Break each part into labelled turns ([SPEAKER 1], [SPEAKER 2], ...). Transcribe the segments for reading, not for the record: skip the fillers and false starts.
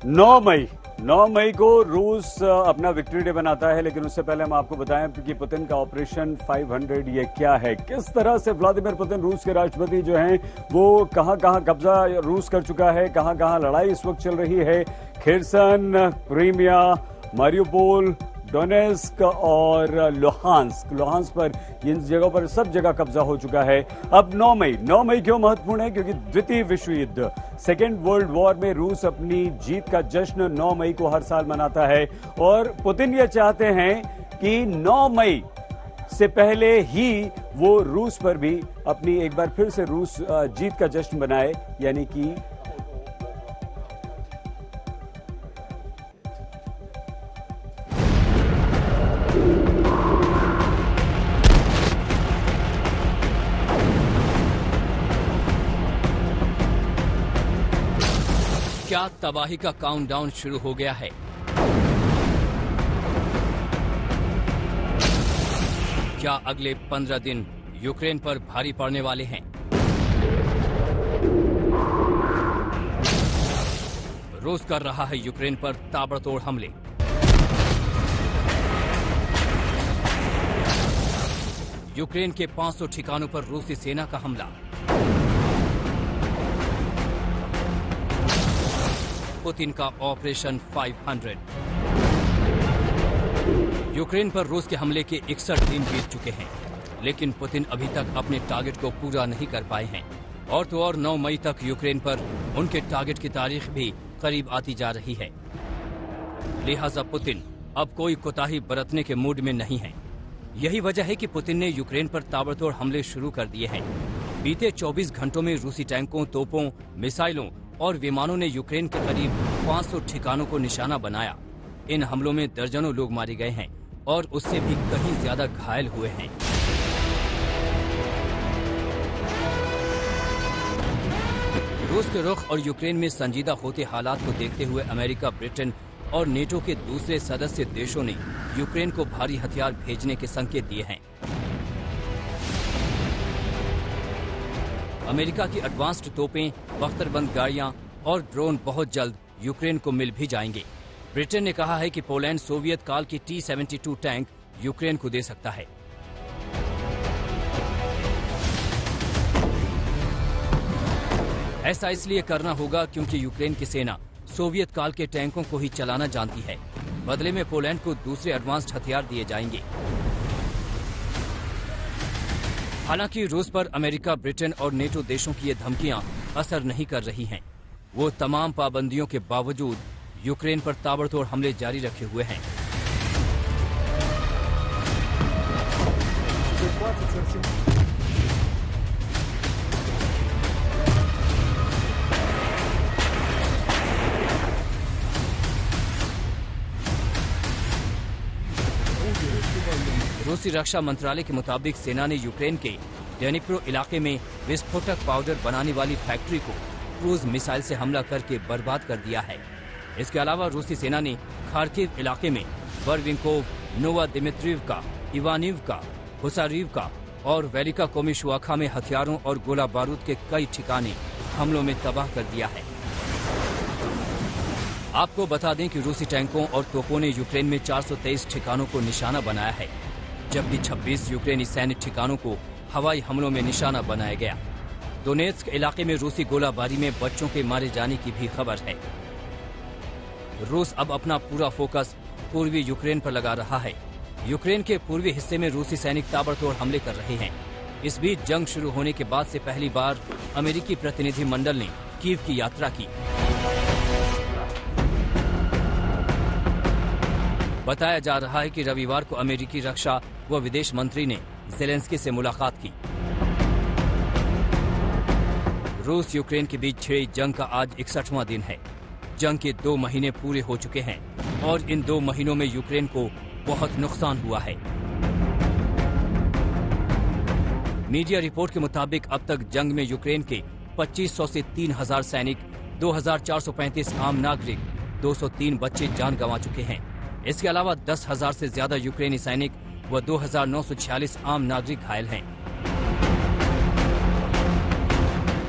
[SPEAKER 1] 9 मई को रूस अपना विक्ट्री डे मनाता है, लेकिन उससे पहले हम आपको बताएं कि पुतिन का ऑपरेशन 500 ये क्या है, किस तरह से व्लादिमीर पुतिन रूस के राष्ट्रपति जो हैं वो कहां कहां कब्जा रूस कर चुका है, कहां कहां लड़ाई इस वक्त चल रही है। खिर्सन, क्रीमिया, मारियोपोल, डोनेस्क और लुहांस्क पर, इन जगहों पर सब जगह कब्जा हो चुका है। अब 9 मई क्यों महत्वपूर्ण है? क्योंकि द्वितीय विश्व युद्ध, सेकेंड वर्ल्ड वॉर में रूस अपनी जीत का जश्न 9 मई को हर साल मनाता है और पुतिन ये चाहते हैं कि 9 मई से पहले ही वो रूस पर भी अपनी एक बार फिर से रूस जीत का जश्न मनाए, यानी कि
[SPEAKER 2] क्या तबाही का काउंटडाउन शुरू हो गया है? क्या अगले 15 दिन यूक्रेन पर भारी पड़ने वाले हैं? रूस कर रहा है यूक्रेन पर ताबड़तोड़ हमले। यूक्रेन के 500 ठिकानों पर रूसी सेना का हमला। पुतिन का ऑपरेशन 500। यूक्रेन पर रूस के हमले के 61 दिन बीत चुके हैं, लेकिन पुतिन अभी तक अपने टारगेट को पूरा नहीं कर पाए हैं। और तो और 9 मई तक यूक्रेन पर उनके टारगेट की तारीख भी करीब आती जा रही है। लिहाजा पुतिन अब कोई कोताही बरतने के मूड में नहीं है। यही वजह है कि पुतिन ने यूक्रेन पर ताबड़तोड़ हमले शुरू कर दिए हैं। बीते 24 घंटों में रूसी टैंकों, तोपों, मिसाइलों और विमानों ने यूक्रेन के करीब 500 ठिकानों को निशाना बनाया। इन हमलों में दर्जनों लोग मारे गए हैं और उससे भी कहीं ज्यादा घायल हुए हैं। रूस के रुख और यूक्रेन में संजीदा होते हालात को देखते हुए अमेरिका, ब्रिटेन और नेटो के दूसरे सदस्य देशों ने यूक्रेन को भारी हथियार भेजने के संकेत दिए हैं। अमेरिका की एडवांस्ड तोपें, बख्तरबंद गाड़ियां और ड्रोन बहुत जल्द यूक्रेन को मिल भी जाएंगे। ब्रिटेन ने कहा है कि पोलैंड सोवियत काल की T-72 टैंक यूक्रेन को दे सकता है। ऐसा इसलिए करना होगा क्योंकि यूक्रेन की सेना सोवियत काल के टैंकों को ही चलाना जानती है। बदले में पोलैंड को दूसरे एडवांस्ड हथियार दिए जाएंगे। हालांकि रूस पर अमेरिका, ब्रिटेन और नेटो देशों की ये धमकियां असर नहीं कर रही हैं। वो तमाम पाबंदियों के बावजूद यूक्रेन पर ताबड़तोड़ हमले जारी रखे हुए हैं। रूसी रक्षा मंत्रालय के मुताबिक सेना ने यूक्रेन के डेनिप्रो इलाके में विस्फोटक पाउडर बनाने वाली फैक्ट्री को क्रूज मिसाइल से हमला करके बर्बाद कर दिया है। इसके अलावा रूसी सेना ने खार्किव इलाके में बर्विंकोव, नोवा दिमित्रिवका, इवानिवका, हुसारिवका और वेलिका कोमिशुआखा में हथियारों और गोला बारूद के कई ठिकाने हमलों में तबाह कर दिया है। आपको बता दें कि रूसी टैंकों और तोपों ने यूक्रेन में 423 ठिकानों को निशाना बनाया है, जबकि 26 यूक्रेनी सैन्य ठिकानों को हवाई हमलों में निशाना बनाया गया। डोनेत्स्क इलाके में रूसी गोलाबारी में बच्चों के मारे जाने की भी खबर है। रूस अब अपना पूरा फोकस पूर्वी यूक्रेन पर लगा रहा है। यूक्रेन के पूर्वी हिस्से में रूसी सैनिक ताबड़तोड़ हमले कर रहे हैं। इस बीच जंग शुरू होने के बाद से पहली बार अमेरिकी प्रतिनिधि मंडल ने कीव की यात्रा की। बताया जा रहा है कि रविवार को अमेरिकी रक्षा व विदेश मंत्री ने ज़ेलेंस्की से मुलाकात की। रूस यूक्रेन के बीच छिड़ी जंग का आज 61वां दिन है। जंग के 2 महीने पूरे हो चुके हैं और इन 2 महीनों में यूक्रेन को बहुत नुकसान हुआ है। मीडिया रिपोर्ट के मुताबिक अब तक जंग में यूक्रेन के 2500 से 3000 सैनिक, 2435 आम नागरिक, 203 बच्चे जान गंवा चुके हैं। इसके अलावा 10,000 से ज्यादा यूक्रेनी सैनिक व 2,946 आम नागरिक घायल हैं।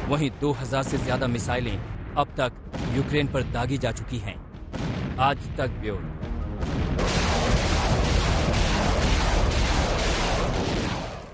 [SPEAKER 2] वहीं 2000 से ज्यादा मिसाइलें अब तक यूक्रेन पर दागी जा चुकी हैं। आज तक ब्यूरो।